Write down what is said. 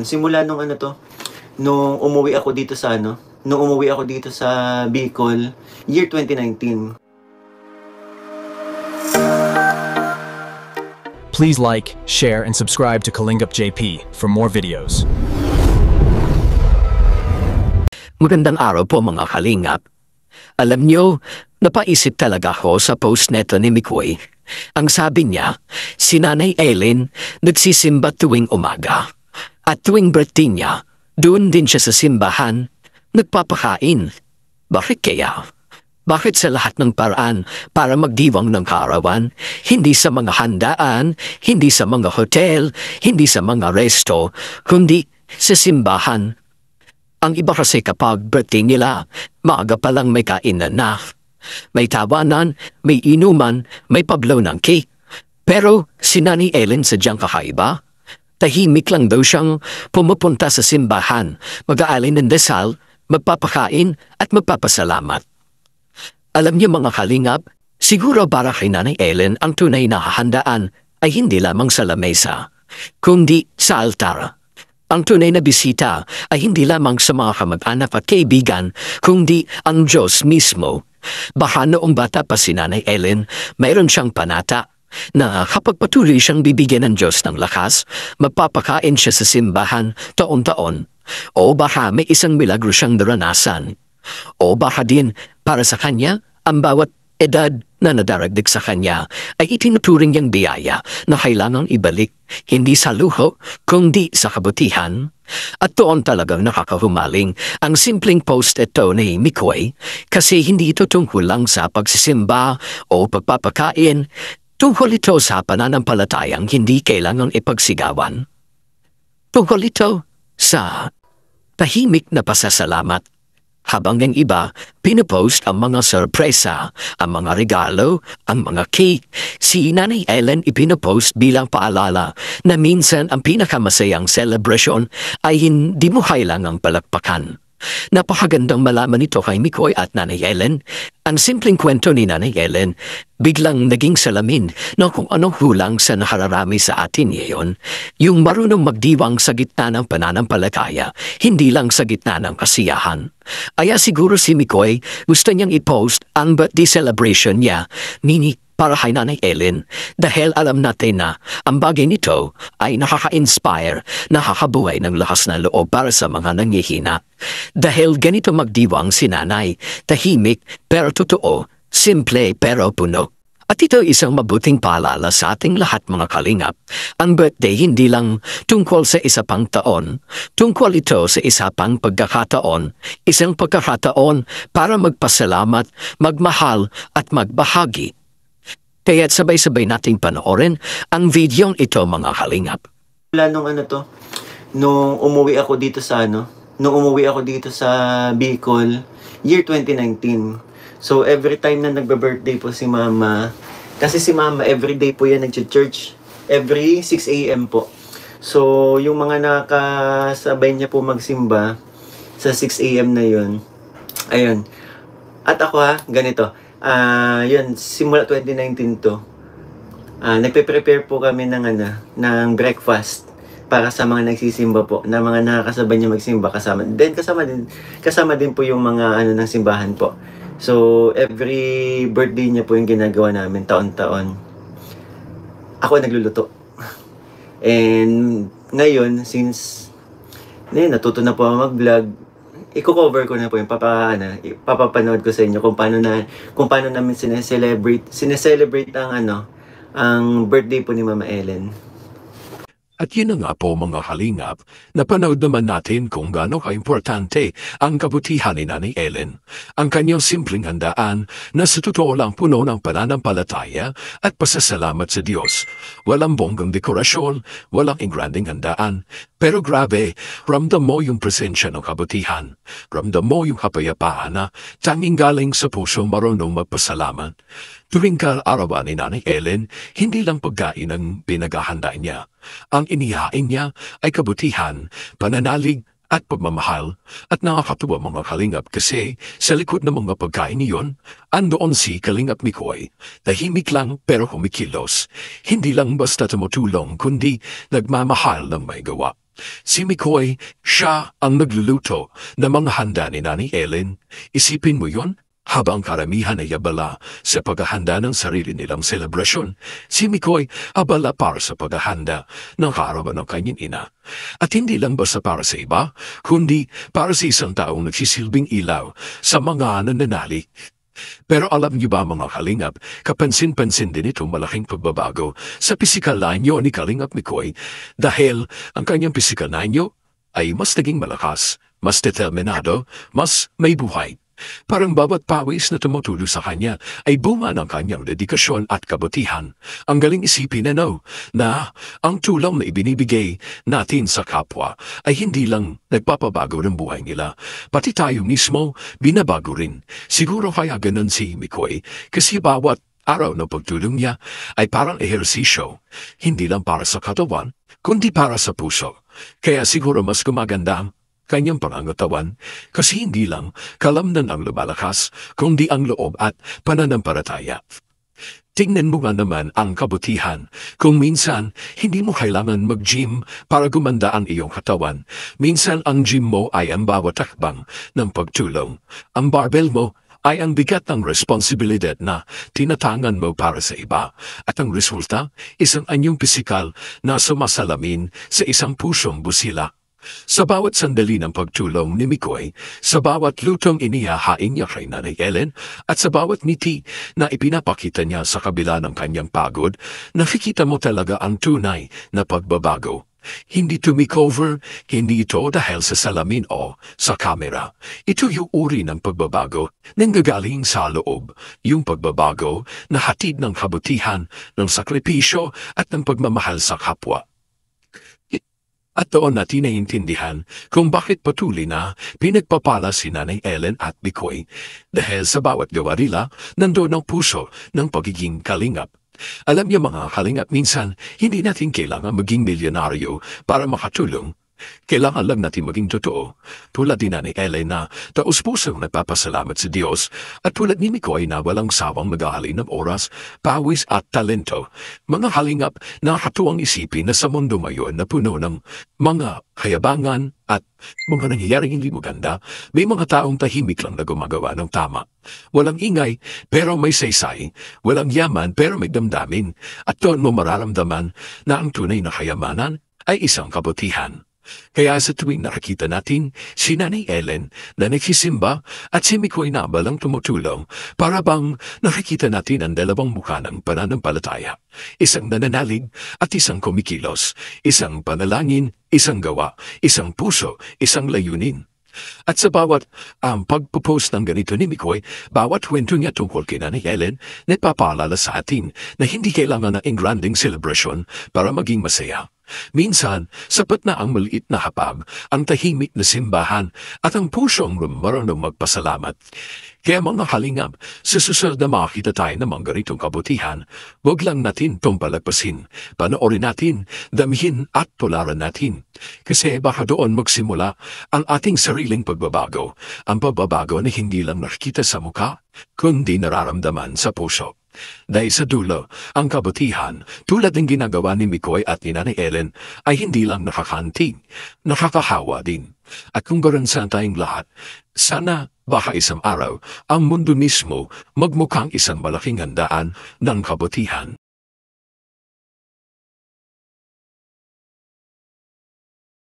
Simula nung nung umuwi ako dito sa Bicol, year 2019. Please like, share, and subscribe to Kalingap JP for more videos. Magandang araw po mga kalingap. Alam nyo, napaisip talaga ako sa post neto ni Mikoy. Ang sabi niya, si Nanay Ellen nagsisimba tuwing umaga. At tuwing birthday niya, doon din siya sa simbahan, nagpapakain. Bakit kaya? Bakit sa lahat ng paraan para magdiwang ng kaarawan, hindi sa mga handaan, hindi sa mga hotel, hindi sa mga resto, kundi sa simbahan? Ang iba kasi kapag birthday nila, maaga pa lang may kainan na. May tawanan, may inuman, may pablaw ng cake. Pero si Nanay Ellen sadyang kakaiba. Tahimik lang daw siyang pumupunta sa simbahan, mag-aalay ng dasal, magpapakain at magpapasalamat. Alam niyo mga kalingap, siguro para kay Nanay Ellen ang tunay na hahandaan ay hindi lamang sa lamesa, kundi sa altar. Ang tunay na bisita ay hindi lamang sa mga kamag-anak at kaibigan, kundi ang Diyos mismo. Baka noong bata pa si Nanay Ellen, mayroon siyang panata na kapag patuloy siyang bibigyan ng Diyos ng lakas, magpapakain siya sa simbahan taon-taon. O baka may isang milagro siyang naranasan. O baka din, para sa kanya, ang bawat edad na nadaragdag sa kanya ay itinuturing niyang biyaya na kailangang ibalik, hindi sa luho, kundi sa kabutihan. At doon talagang nakakahumaling ang simpleng post ito ni Mikoy kasi hindi ito tungkol lang sa pagsisimba o pagpapakain, tungkol ito sa pananampalatayang hindi kailangang ipagsigawan. Tungkol ito sa tahimik na pasasalamat. Habang ng iba, pinupost ang mga sorpresa, ang mga regalo, ang mga cake. Si Nanay Ellen ipinupost bilang paalala na minsan ang pinakamasayang celebration ay hindi mo kailangang palakpakan. Napakagandang malaman ito kay Mikoy at Nanay Ellen. Ang simpleng kwento ni Nanay Ellen biglang naging salamin ng kung anong hulang sa nakararami sa atin ngayon. Yung marunong magdiwang sa gitna ng pananampalataya, hindi lang sa gitna ng kasiyahan. Kaya siguro si Mikoy gusto niyang i-post ang birthday celebration niya, para kay Nanay Ellen, dahil alam natin na ang bagay nito ay nakaka-inspire, nakakabuhay ng lakas ng loob para sa mga nanghihina. Dahil ganito magdiwang si Nanay, tahimik pero totoo, simple pero puno. At ito isang mabuting paalala sa ating lahat mga kalingap. Ang birthday hindi lang tungkol sa isa pang taon, tungkol ito sa isa pang pagkakataon, isang pagkakataon para magpasalamat, magmahal at magbahagi. Kaya't sabay-sabay nating panoorin ang video ito mga kalingap. Wala nung umuwi ako dito sa Bicol, year 2019. So every time na nagbe-birthday po si Mama, kasi si Mama everyday po yan nag-church, every 6 AM po. So yung mga nakasabay niya po magsimba sa 6 AM na yun, ayun. At ako ganito. Yun, simula 2019 to. Nagpe-prepare po kami ng breakfast para sa mga nagsisimba po, na mga nakakasabay niya magsimba kasama din po yung mga ng simbahan po. So, every birthday niya po yung ginagawa namin taon-taon. Ako nagluluto. And ngayon, since natuto na po ako mag-vlog, i-cover ko na po yung papapanood ko sa inyo kung paano namin sineselebrate ang birthday po ni Mama Ellen. At yun na nga po mga kalingap, napanood naman natin kung gaano ka-importante ang kabutihan ni Nanay Ellen. Ang kanyang simpleng handaan na sa totoo lang puno ng pananampalataya at pasasalamat sa Diyos. Walang bonggang dekorasyon, walang engranding handaan. Pero grabe, ramdam mo yung presensya ng kabutihan. Ramdam mo yung kapayapaan na tanging galing sa puso marunong magpasalamat. Tuwing kaarawan ni Nanay Ellen, hindi lang pagkain ang pinaghahanda niya. Ang inihain niya ay kabutihan, pananalig at pagmamahal at nakakatuwa mga kalingap kasi sa likod ng mga pagkain niyon, andoon si Kalingap Mikoy. Tahimik lang pero kumikilos. Hindi lang basta tumutulong kundi nagmamahal ng may gawa. Si Mikoy, siya ang nagluluto ng mga handa ni Nanay Ellen. Isipin mo yon? Habang karamihan ay abala sa paghahanda ng sarili nilang selebrasyon, si Mikoy abala para sa paghahanda ng kaarawan ng kanyang ina. At hindi lang basta para sa iba, kundi para sa isang taong nagsisilbing ilaw sa mga nananali. Pero alam niyo ba mga kalingap, kapansin-pansin din itong malaking pagbabago sa pisikal na anyo ni Kalingap Mikoy dahil ang kanyang pisikal na anyo ay mas naging malakas, mas determinado, mas may buhay. Parang bawat pawis na tumutulo sa kanya ay bunga ng kanyang dedikasyon at kabutihan. Ang galing isipin na ang tulong na ibinibigay natin sa kapwa ay hindi lang nagpapabago ng buhay nila, pati tayo mismo binabago rin. Siguro kaya ganun si Mikoy kasi bawat araw na pagtulong niya ay parang ehersisyo, hindi lang para sa katawan, kundi para sa puso. Kaya siguro mas gumaganda ang kanyang pangangatawan kasi hindi lang kalamnan ang lumalakas, kundi ang loob at pananampalataya. Tingnan mo nga naman ang kabutihan. Kung minsan, hindi mo kailangan mag-gym para gumanda ang iyong katawan. Minsan ang gym mo ay ang bawat takbang ng pagtulong. Ang barbell mo ay ang bigat ng responsibilidad na tinatangan mo para sa iba. At ang resulta, isang anyong pisikal na sumasalamin sa isang pusong busila. Sa bawat sandali ng pagtulong ni Mikoy, sa bawat lutong inihahain niya kay Nanay Ellen, at sa bawat ngiti na ipinapakita niya sa kabila ng kanyang pagod, nakikita mo talaga ang tunay na pagbabago. Hindi to makeover, hindi ito dahil sa salamin o sa kamera. Ito yung uri ng pagbabago na gagaling sa loob, yung pagbabago na hatid ng kabutihan, ng sakripisyo at ng pagmamahal sa kapwa. At doon natin naiintindihan kung bakit patuloy na pinagpapala si Nanay Ellen at Mikoy dahil sa bawat gawa nila nandoon ang puso ng pagiging kalingap. Alam niyo mga kalingap, minsan hindi natin kailangan maging milyonaryo para makatulong. Kailangan lang natin maging totoo. Tulad din ni Ellen na taus-pusong nagpapasalamat sa Diyos at tulad ni Mikoy na walang sawang mag-ahalin ng oras, pawis at talento. Mga halingap, nakakatuwang isipin na sa mundo ngayon na puno ng mga kayabangan at mga nangyayaring hindi maganda, may mga taong tahimik lang na gumagawa ng tama. Walang ingay pero may saysay, walang yaman pero may damdamin, at doon mo mararamdaman na ang tunay na kayamanan ay isang kabutihan. Kaya sa tuwing nakikita natin si Nanay Ellen na nagsisimba at si Mikoy na balang tumutulong, para bang nakikita natin ang dalawang mukha ng pananampalataya. Isang nananalig at isang kumikilos, isang panalangin, isang gawa, isang puso, isang layunin. At sa bawat pagpo-post ng ganito ni Mikoy, bawat kwento niya tungkol kay Nanay Ellen, nagpapaalala sa atin na hindi kailangan ng engranding celebration para maging masaya. Minsan, sapat na ang maliit na hapag, ang tahimik na simbahan at ang pusong marunong magpasalamat. Kaya mga kalingap, sa susunod na makakita tayo ng mga ganitong kabutihan, huwag lang natin itong palagpasin, panoorin natin, damihin at tularan natin. Kasi baka doon magsimula ang ating sariling pagbabago, ang pagbabago na hindi lang nakikita sa mukha, kundi nararamdaman sa puso. Dahil sa dulo, ang kabutihan, tulad ng ginagawa ni Mikoy at ni Nanay Ellen, ay hindi lang nakakanting, nakakahawa din. At kung ganoon sa tayong lahat, sana baka isang araw, ang mundo mismo magmukhang isang malaking handaan ng kabutihan.